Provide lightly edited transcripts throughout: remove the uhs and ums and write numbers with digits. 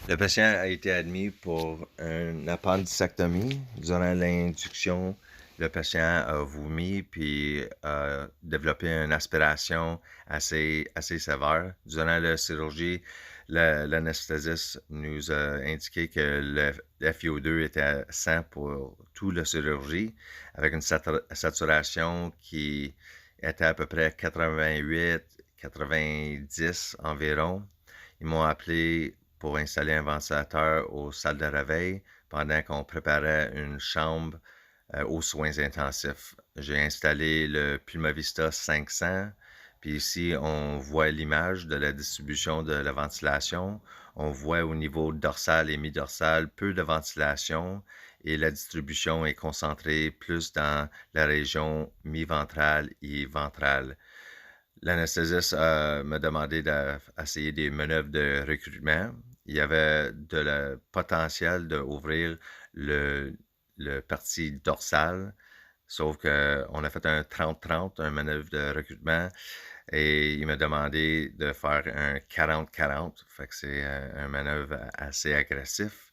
Le patient a été admis pour une appendicectomie. Durant l'induction, le patient a vomi puis a développé une aspiration assez sévère. Durant la chirurgie, l'anesthésiste nous a indiqué que le FiO2 était à 100 pour toute la chirurgie, avec une saturation qui était à peu près 88, 90 environ. Ils m'ont appelé pour installer un ventilateur aux salles de réveil pendant qu'on préparait une chambre aux soins intensifs. J'ai installé le Pulmovista 500, puis ici on voit l'image de la distribution de la ventilation. On voit au niveau dorsal et mi-dorsal peu de ventilation et la distribution est concentrée plus dans la région mi-ventrale et ventrale. L'anesthésiste m'a demandé d'essayer des manœuvres de recrutement. Il y avait de le potentiel d'ouvrir le parti dorsal, sauf qu'on a fait un 30-30, un manœuvre de recrutement, et il m'a demandé de faire un 40-40, fait que c'est un manœuvre assez agressif.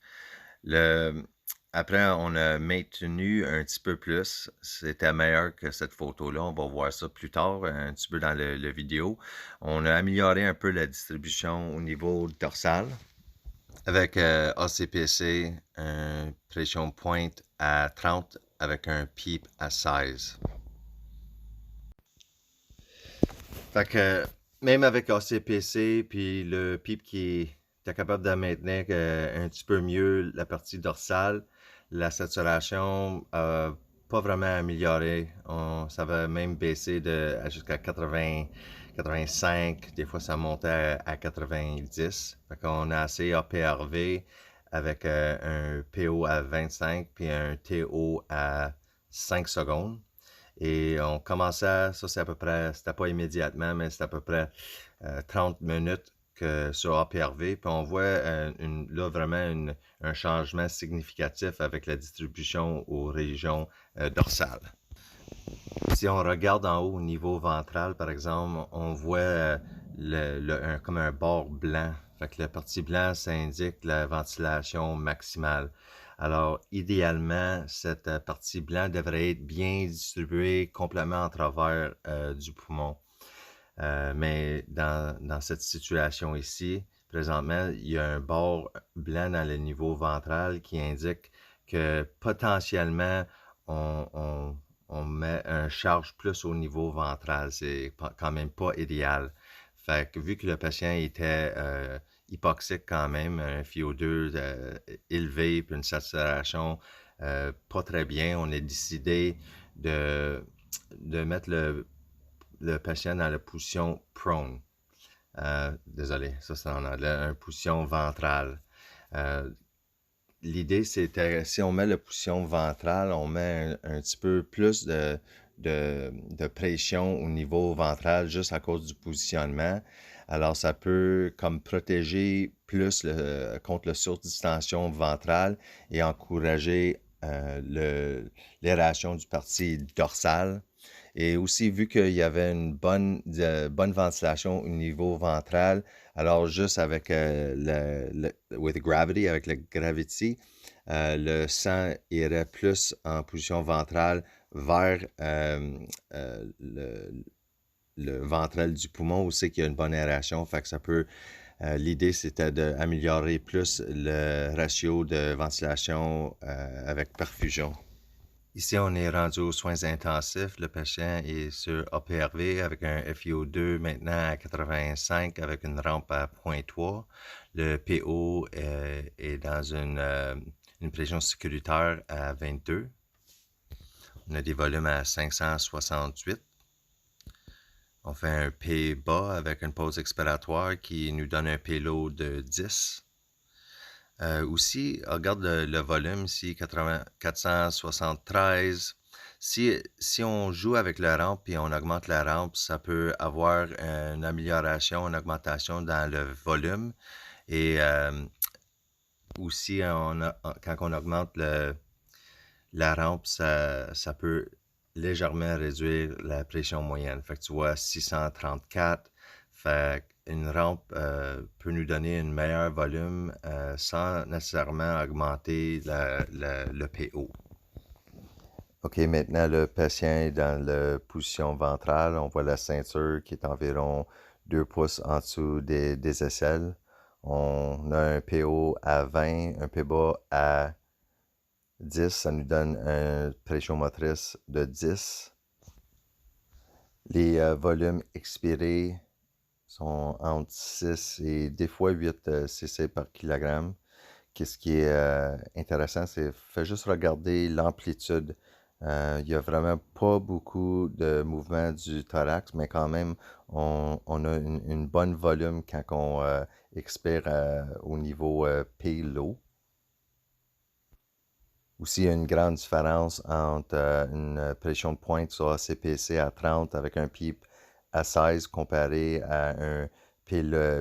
Après, on a maintenu un petit peu plus. C'était meilleur que cette photo-là. On va voir ça plus tard, un petit peu dans le vidéo. On a amélioré un peu la distribution au niveau dorsal avec ACPC, un pression point à 30 avec un PEEP à 16. Fait que même avec ACPC puis le PEEP qui était capable de maintenir un petit peu mieux la partie dorsale, la saturation n'a pas vraiment amélioré. Ça va même baisser jusqu'à 80, 85. Des fois, ça montait à 90. Fait qu'on a assez APRV avec un PO à 25 puis un TO à 5 secondes. Et on commençait, ça c'est à peu près, c'était pas immédiatement, mais c'était à peu près 30 minutes que sur APRV. Puis on voit là vraiment un changement significatif avec la distribution aux régions dorsales. Si on regarde en haut au niveau ventral, par exemple, on voit comme un bord blanc. Fait que la partie blanche, ça indique la ventilation maximale. Alors, idéalement, cette partie blanche devrait être bien distribuée complètement en travers du poumon. Mais dans cette situation ici, présentement, il y a un bord blanc dans le niveau ventral qui indique que potentiellement, on met un charge plus au niveau ventral. C'est quand même pas idéal. Fait que vu que le patient était hypoxique quand même, un FiO2 élevé, puis une saturation pas très bien, on a décidé de mettre le patient dans la position prone. Désolé, ça c'est en anglais, une position ventrale. L'idée, c'était, si on met la position ventrale, on met un petit peu plus de pression au niveau ventral juste à cause du positionnement. Alors, ça peut comme protéger plus contre la surdistension ventrale et encourager l'aération du parti dorsal. Et aussi, vu qu'il y avait une bonne ventilation au niveau ventral, alors juste avec with gravity, avec la gravity, le sang irait plus en position ventrale vers le ventral du poumon, où c'est qu'il y a une bonne aération. Fait que ça peut. L'idée, c'était d'améliorer plus le ratio de ventilation avec perfusion. Ici, on est rendu aux soins intensifs. Le patient est sur APRV avec un FiO2 maintenant à 85 avec une rampe à 0.3. Le PO est dans une pression sécuritaire à 22. On a des volumes à 568. On fait un P bas avec une pause expiratoire qui nous donne un P-load de 10. Aussi, regarde le volume ici, 473. Si on joue avec la rampe et on augmente la rampe, ça peut avoir une amélioration, une augmentation dans le volume. Et aussi, quand on augmente la rampe, ça peut légèrement réduire la pression moyenne. Fait que tu vois 634. Fait une rampe peut nous donner un meilleur volume sans nécessairement augmenter le PO. OK, maintenant le patient est dans la position ventrale. On voit la ceinture qui est environ 2 pouces en dessous des aisselles. On a un PO à 20, un PBA à 10. Ça nous donne une pression motrice de 10. Les volumes expirés sont entre 6 et des fois 8 cc par kilogramme. Qu'est-ce qui est intéressant, c'est fais juste regarder l'amplitude. Il n'y a vraiment pas beaucoup de mouvement du thorax, mais quand même, on a une bonne volume quand on expire au niveau P-low. Aussi, il y a une grande différence entre une pression de pointe sur ACPC à 30 avec un PEEP à 16 comparé à un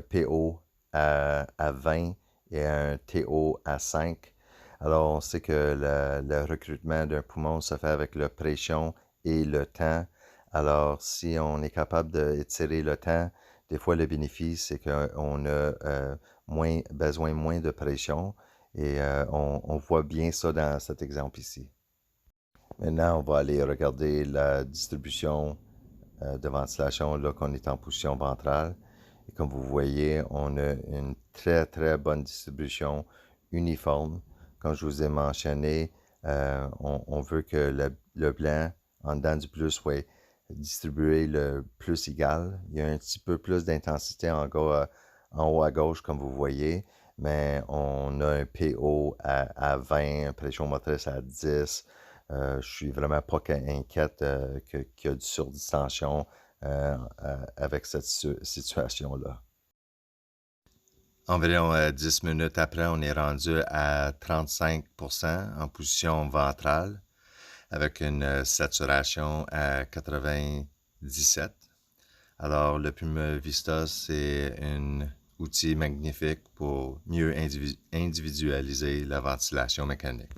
PO à 20 et un TO à 5. Alors, on sait que le recrutement d'un poumon se fait avec la pression et le temps. Alors, si on est capable d'étirer le temps, des fois, le bénéfice, c'est qu'on a besoin moins de pression. Et on voit bien ça dans cet exemple ici. Maintenant, on va aller regarder la distribution de ventilation là qu'on est en position ventrale. Et comme vous voyez, on a une très très bonne distribution uniforme. Comme je vous ai mentionné, on veut que le blanc en dedans du plus soit distribué le plus égal. Il y a un petit peu plus d'intensité en haut à gauche, comme vous voyez, mais on a un PO à 20, une pression motrice à 10. Je suis vraiment pas inquiète qu'il y a du surdistension avec cette situation-là. Environ 10 minutes après, on est rendu à 35% en position ventrale avec une saturation à 97. Alors, le Puma Vista, c'est un outil magnifique pour mieux individualiser la ventilation mécanique.